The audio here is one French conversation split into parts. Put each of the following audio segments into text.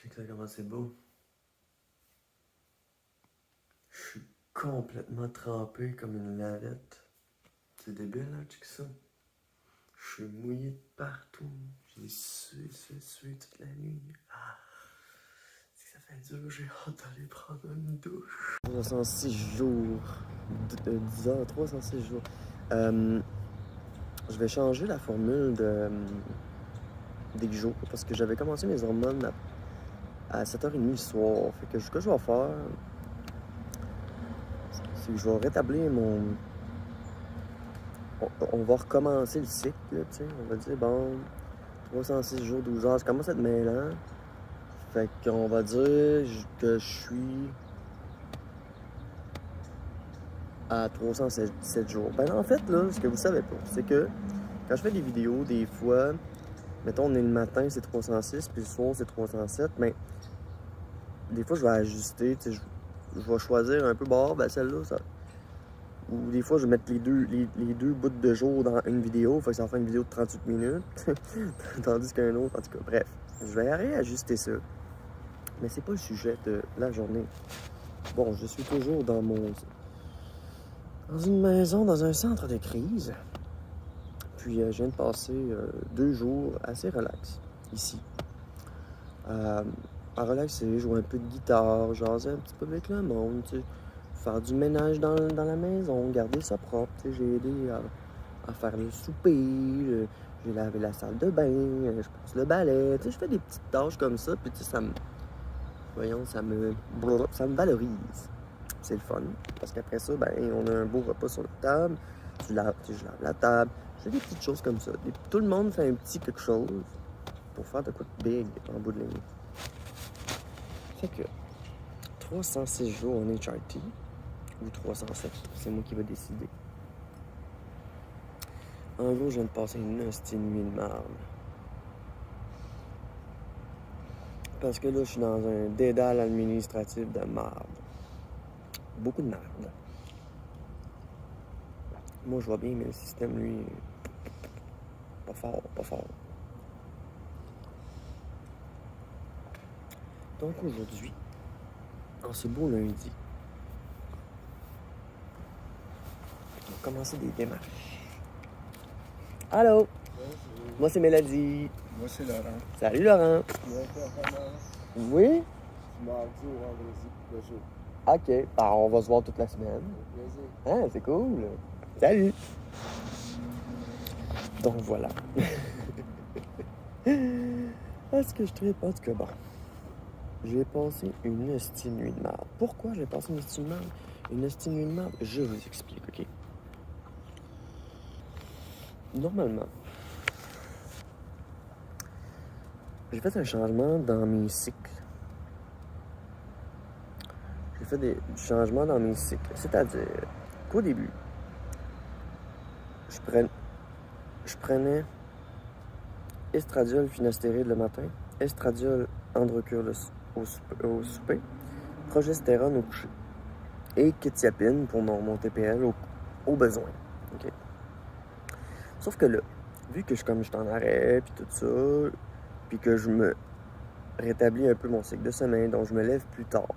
Check ça comment c'est beau. Je suis complètement trempé comme une lavette. C'est débile, hein, check ça. Je suis mouillé de partout. J'ai sué toute la nuit. Ah, ça fait dur, j'ai hâte d'aller prendre une douche. 306 jours. 10 heures, 306 jours. Je vais changer la formule des jours parce que j'avais commencé mes hormones à 7h30 le soir. Fait que ce que je vais faire, c'est que je vais rétablir mon... On va recommencer le cycle, là, tu sais. On va dire, bon, 306 jours, 12 heures, ça commence à être mêlant. Fait qu'on va dire que je suis à 307 jours. Ben, en fait, là, ce que vous savez pas, c'est que quand je fais des vidéos, des fois, mettons, on est le matin, c'est 306, puis le soir, c'est 307, mais des fois, je vais ajuster, tu sais, je vais choisir un peu, bon, ben, celle-là, ça... Ou des fois, je vais mettre les deux bouts de jour dans une vidéo, fait que ça va faire une vidéo de 38 minutes, tandis qu'un autre, en tout cas, bref, je vais réajuster ça. Mais c'est pas le sujet de la journée. Bon, je suis toujours dans une maison, dans un centre de crise. Puis, je viens de passer 2 jours assez relax, ici. À relaxer, jouer un peu de guitare, jaser un petit peu avec le monde, tu sais. Faire du ménage dans la maison, garder ça propre. J'ai aidé à faire le souper, j'ai lavé la salle de bain, je passe le balai. Je fais des petites tâches comme ça, puis ça me... Voyons, ça me valorise. C'est le fun. Parce qu'après ça, ben, on a un beau repas sur la table. Je lave la table. Je fais des petites choses comme ça. Tout le monde fait un petit quelque chose pour faire de quoi de big en bout de ligne. Fait que 306 jours en HRT. Ou 307, c'est moi qui vais décider. En gros, je viens de passer une hostie de nuit de marde. Parce que là, je suis dans un dédale administratif de marde. Beaucoup de marde. Moi, je vois bien, mais le système, lui, pas fort. Donc aujourd'hui, en ce beau lundi, on va commencer des démarches. Allô? Moi, c'est Mélodie. Moi, c'est Laurent. Salut, Laurent. Oui? Du mardi au vendredi, le jour. OK. Ben, on va se voir toute la semaine. Avec plaisir. Ah, c'est cool. Salut. Donc, voilà. Est-ce que je tripe? En tout cas, bon. J'ai passé une hostie de nuit de merde. Pourquoi j'ai passé une hostie de merde? Une hostie de nuit de merde? Je vous explique, OK? Normalement, j'ai fait un changement dans mes cycles. J'ai fait du changement dans mes cycles. C'est-à-dire qu'au début, je prenais estradiol finastéride le matin, estradiol androcur au souper, progestérone au coucher et kétiapine pour mon TPL au besoin. Okay? Sauf que là, vu que je suis en arrêt, puis tout ça, puis que je me rétablis un peu mon cycle de sommeil, donc je me lève plus tard.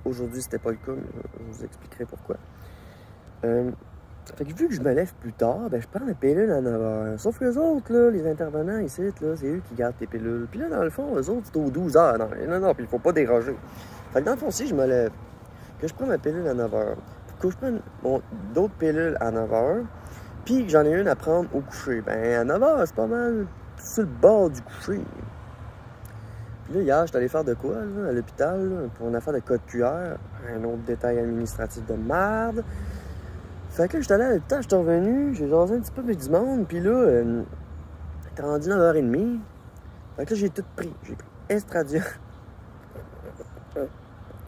Aujourd'hui, c'était pas le cas, mais je vous expliquerai pourquoi. Fait que vu que je me lève plus tard, ben je prends la pilule à 9h. Sauf que les autres, là, les intervenants ici, là, c'est eux qui gardent tes pilules. Puis là, dans le fond, eux autres, c'est aux 12h. Non, puis il faut pas déroger. Fait que dans le fond, si je me lève, que je prends ma pilule à 9h, que je prends d'autres pilules à 9h, puis que j'en ai une à prendre au coucher, ben à 9h, c'est pas mal sur le bord du coucher. Puis là, hier, j'étais allé faire de quoi, là, à l'hôpital, là, pour une affaire de code QR, un autre détail administratif de merde. Fait que là, j'étais allé à l'hôpital, j'étais revenu, j'ai jasé un petit peu avec du monde, puis là, j'étais rendu 9h30. Fait que là, j'ai tout pris. J'ai pris estradiol.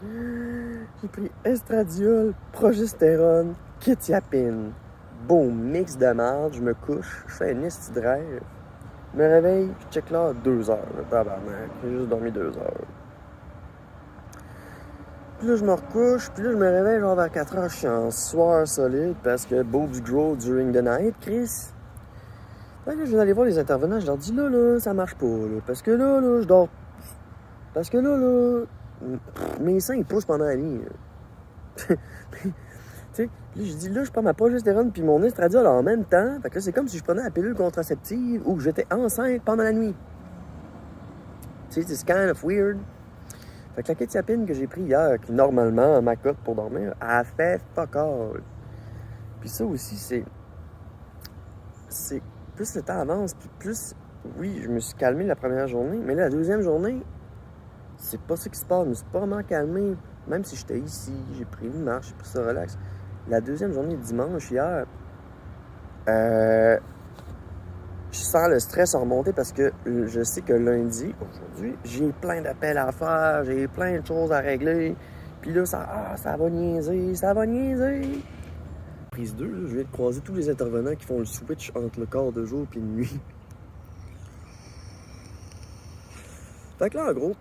J'ai pris estradiol, progestérone, kétiapine. Boum, mix de merde, je me couche, je fais un esti de rêve. Je me réveille, je check là à 2h, tabarnak. J'ai juste dormi 2 heures. Puis là, je me recouche, puis là, je me réveille genre vers 4h, je suis en soir solide parce que boobs grow during the night, Chris. Fait que là, je vais aller voir les intervenants, je leur dis là, ça marche pas, là, parce que là, je dors Parce que là, mes seins, ils poussent pendant la nuit. Tu sais, là, je dis, là, je prends ma progestérone puis mon estradiol en même temps. Fait que là, c'est comme si je prenais la pilule contraceptive ou que j'étais enceinte pendant la nuit. Tu sais, c'est kind of weird. Fait que la kétiapine que j'ai pris hier, qui normalement ma cote pour dormir, a fait fuck all. Puis ça aussi, c'est plus le temps avance, puis plus, oui, je me suis calmé la première journée, mais là, la deuxième journée, c'est pas ça qui se passe. Je me suis pas vraiment calmé, même si j'étais ici, j'ai pris une marche, j'ai pris ça relax. La deuxième journée, dimanche, hier, je sens le stress remonter parce que je sais que lundi, aujourd'hui, j'ai plein d'appels à faire, j'ai plein de choses à régler. Puis là, ça va niaiser, ça va niaiser. Prise 2, là, je viens de croiser tous les intervenants qui font le switch entre le quart de jour et de nuit. Fait que là, en gros,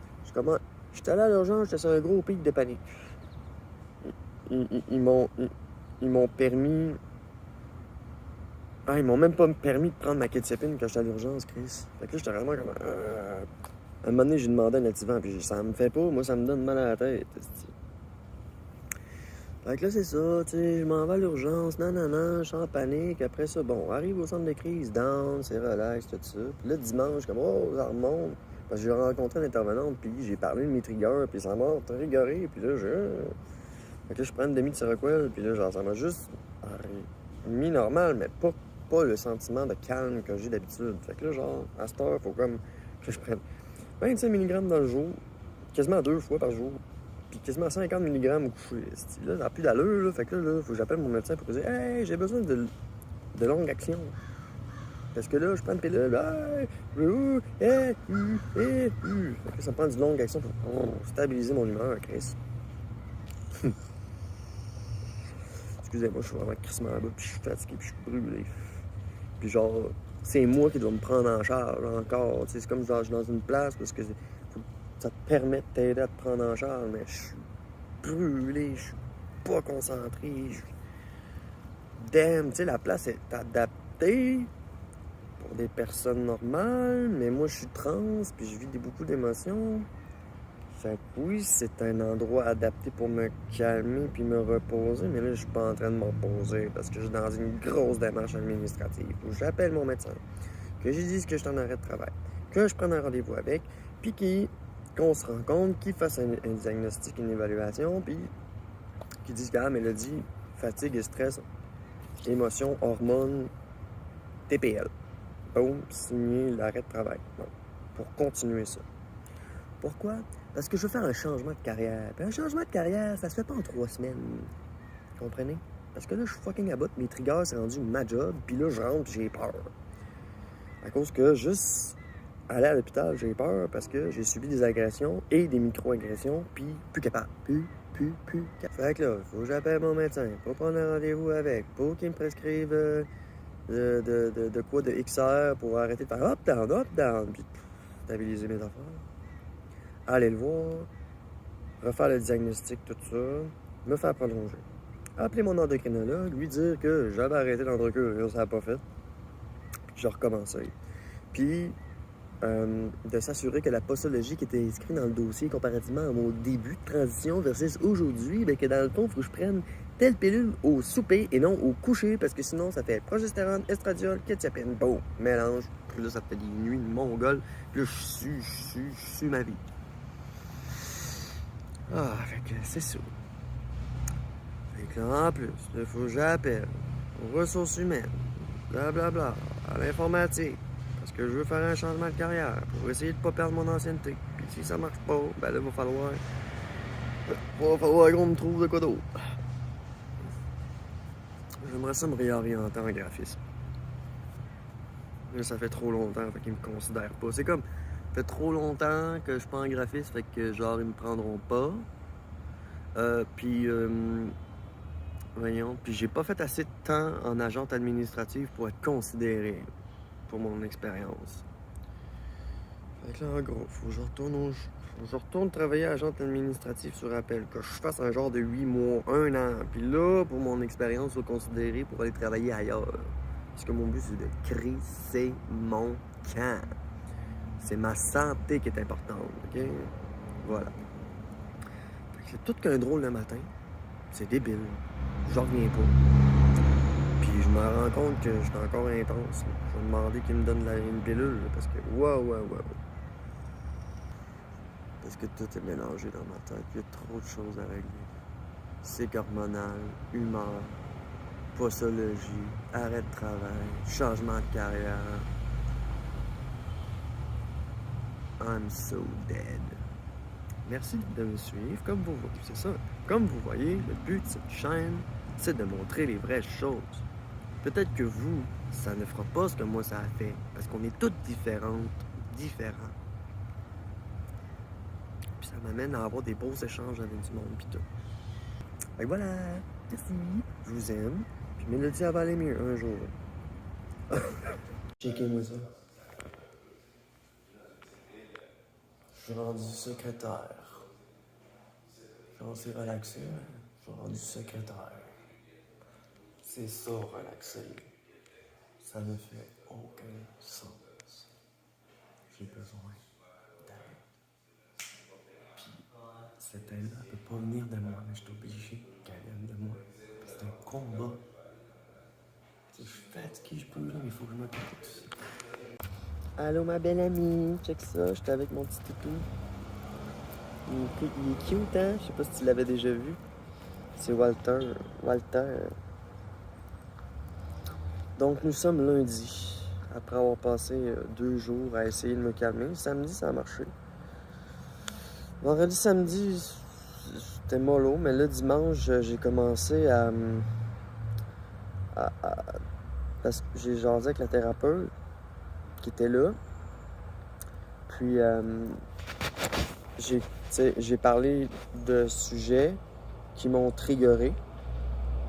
j'étais allé à l'urgence, j'étais sur un gros pic de panique. Ils m'ont permis... Ah, ils m'ont même pas permis de prendre ma kétiapine quand j'étais à l'urgence, Chris. Fait que là, j'étais vraiment comme... À un moment donné, j'ai demandé un activant, puis ça me fait pas, moi, ça me donne mal à la tête. Fait que là, c'est ça, tu sais, je m'en vais à l'urgence, non, je suis en panique. Après ça, bon, arrive au centre de crise, down, c'est relax, tout ça. Puis là, dimanche, comme, oh, ça remonte. Parce que j'ai rencontré une intervenante, puis j'ai parlé de mes triggers, puis ça m'a triggeré, puis là, Fait que là, je prends une demi de Seroquel, puis là, genre, ça m'a juste mis normal, mais pas le sentiment de calme que j'ai d'habitude. Fait que là, genre, à cette heure, faut comme que je prenne 25 mg dans le jour, quasiment 2 fois par jour, puis quasiment 50 mg au coucher. Là, ça n'a plus d'allure, là. Fait que là, faut que j'appelle mon médecin pour lui dire « Hey, j'ai besoin de longue action. » Parce que là, je prends une pilule, Fait que ça prend du longue action pour stabiliser mon humeur, Chris. Excusez-moi, je suis vraiment crissement bas, puis je suis fatigué, puis je suis brûlé. Puis genre, c'est moi qui dois me prendre en charge encore. C'est comme genre, je suis dans une place parce que ça te permet de t'aider à te prendre en charge, mais je suis brûlé, je suis pas concentré. Damn, tu sais, la place est adaptée pour des personnes normales, mais moi je suis trans, puis je vis beaucoup d'émotions. Fait que oui, c'est un endroit adapté pour me calmer puis me reposer, mais là, je suis pas en train de me reposer parce que je suis dans une grosse démarche administrative où j'appelle mon médecin, que je dise que je suis en arrêt de travail, que je prenne un rendez-vous avec, puis qu'on se rencontre, qu'il fasse un diagnostic, une évaluation, puis qu'il dise que la maladie, fatigue et stress, émotions, hormones, TPL. Boum, signer l'arrêt de travail. Bon, pour continuer ça. Pourquoi? Parce que je veux faire un changement de carrière. Puis un changement de carrière, ça se fait pas en 3 semaines. Vous comprenez? Parce que là, je suis fucking à bout. Mes triggers, c'est rendu ma job. Puis là, je rentre, j'ai peur. À cause que juste aller à l'hôpital, j'ai peur parce que j'ai subi des agressions et des micro-agressions. Puis plus capable. Plus capable. Fait que là, faut que j'appelle mon médecin pour prendre un rendez-vous avec. Pour qu'il me prescrive de quoi de XR pour arrêter de faire up, down. Puis stabiliser mes affaires. Aller le voir, refaire le diagnostic, tout ça, me faire prolonger. Appeler mon endocrinologue, lui dire que j'avais arrêté l'endocrinologue, ça n'a pas fait, puis je recommençais. Puis, de s'assurer que la postologie qui était inscrite dans le dossier comparativement à mon début de transition versus aujourd'hui, bien que dans le fond, il faut que je prenne telle pilule au souper et non au coucher, parce que sinon, ça fait progestérone, estradiol, kétiapine, boum, mélange. Puis là, ça fait des nuits de mongol, puis là, je suis ma vie. Ah, fait que c'est ça. Fait que là, en plus, il faut que j'appelle aux ressources humaines, blablabla, à l'informatique, parce que je veux faire un changement de carrière pour essayer de ne pas perdre mon ancienneté. Puis si ça marche pas, ben là, il va falloir qu'on me trouve de quoi d'autre. J'aimerais ça me réorienter en graphisme. Là, ça fait trop longtemps, fait qu'ils me considèrent pas. C'est comme... Ça fait trop longtemps que je suis pas en graphisme, fait que genre ils me prendront pas. Voyons, puis j'ai pas fait assez de temps en agente administrative pour être considéré pour mon expérience. Fait que là, en gros, faut que je retourne travailler agente administrative sur appel, que je fasse un genre de 8 mois, 1 an. Puis là, pour mon expérience, faut considérer pour aller travailler ailleurs. Parce que mon but, c'est de crisser mon camp. C'est ma santé qui est importante, OK? Voilà. Fait que c'est tout qu'un drôle le matin. C'est débile. J'en reviens pas. Puis je me rends compte que je suis encore intense. Je vais demander qu'il me donne une pilule, là, parce que ouais. Parce que tout est mélangé dans ma tête. Il y a trop de choses à régler. Cycle hormonal, humeur, postologie, arrêt de travail, changement de carrière. I'm so dead. Merci de me suivre. Comme vous voyez, c'est ça. Comme vous voyez, le but de cette chaîne, c'est de montrer les vraies choses. Peut-être que vous, ça ne fera pas ce que moi ça a fait. Parce qu'on est toutes différentes, différents. Puis ça m'amène à avoir des beaux échanges avec du monde pis tout. Fait que voilà, merci, je vous aime. Puis Mélodie, elle va aller mieux un jour. Checkez-moi ça. Je suis rendu secrétaire. Genre, c'est relaxé, mais je suis rendu secrétaire. C'est ça, relaxé. Ça ne fait aucun sens. J'ai besoin d'aide. Puis, cette aide-là, elle peut pas venir de moi, mais je suis obligé qu'elle vienne de moi. C'est un combat. Je suis fatigué, je peux là, mais il faut que je m'occupe de tout ça. Allô, ma belle amie, check ça, j'étais avec mon petit toutou. Il est cute, hein? Je sais pas si tu l'avais déjà vu. C'est Walter. Donc, nous sommes lundi, après avoir passé 2 jours à essayer de me calmer. Samedi, ça a marché. Vendredi, samedi, c'était mollo, mais là, dimanche, j'ai commencé parce que j'ai jasé avec la thérapeute qui était là. Puis, j'ai parlé de sujets qui m'ont triggeré.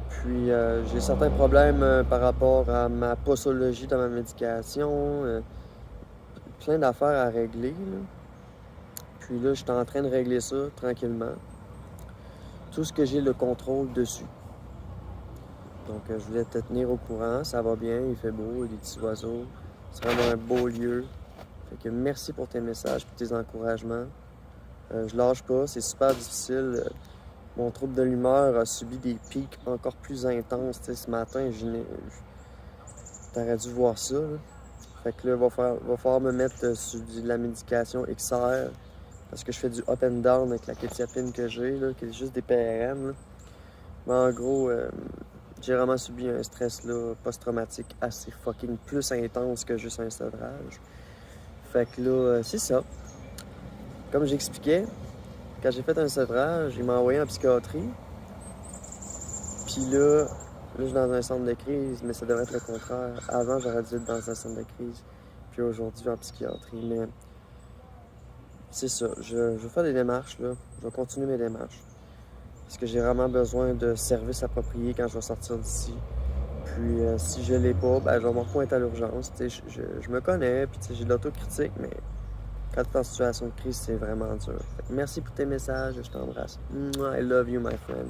Puis j'ai certains problèmes par rapport à ma posologie dans ma médication. Plein d'affaires à régler. Là. Puis là, je suis en train de régler ça tranquillement. Tout ce que j'ai le contrôle dessus. Donc je voulais te tenir au courant. Ça va bien, il fait beau, il y a des petits oiseaux. C'est vraiment un beau lieu. Fait que merci pour tes messages et tes encouragements. Je lâche pas, c'est super difficile. Mon trouble de l'humeur a subi des pics encore plus intenses. T'sais, ce matin, t'aurais dû voir ça. Là. Fait que là, va falloir me mettre sur de la médication XR parce que je fais du up and down avec la kétiapine que j'ai, là, qui est juste des PRN. Là. Mais en gros, j'ai vraiment subi un stress là, post-traumatique assez fucking plus intense que juste un sevrage. Fait que là, c'est ça. Comme j'expliquais, quand j'ai fait un sevrage, il m'a envoyé en psychiatrie. Puis là, je suis dans un centre de crise, mais ça devrait être le contraire. Avant, j'aurais dû être dans un centre de crise. Puis aujourd'hui, en psychiatrie. Mais c'est ça. Je vais faire des démarches, là. Je vais continuer mes démarches. Parce que j'ai vraiment besoin de services appropriés quand je vais sortir d'ici. Puis si je l'ai pas, ben, je vais me repointer à l'urgence. Je me connais, puis j'ai de l'autocritique, mais quand tu es en situation de crise, c'est vraiment dur. Merci pour tes messages, je t'embrasse. I love you, my friend.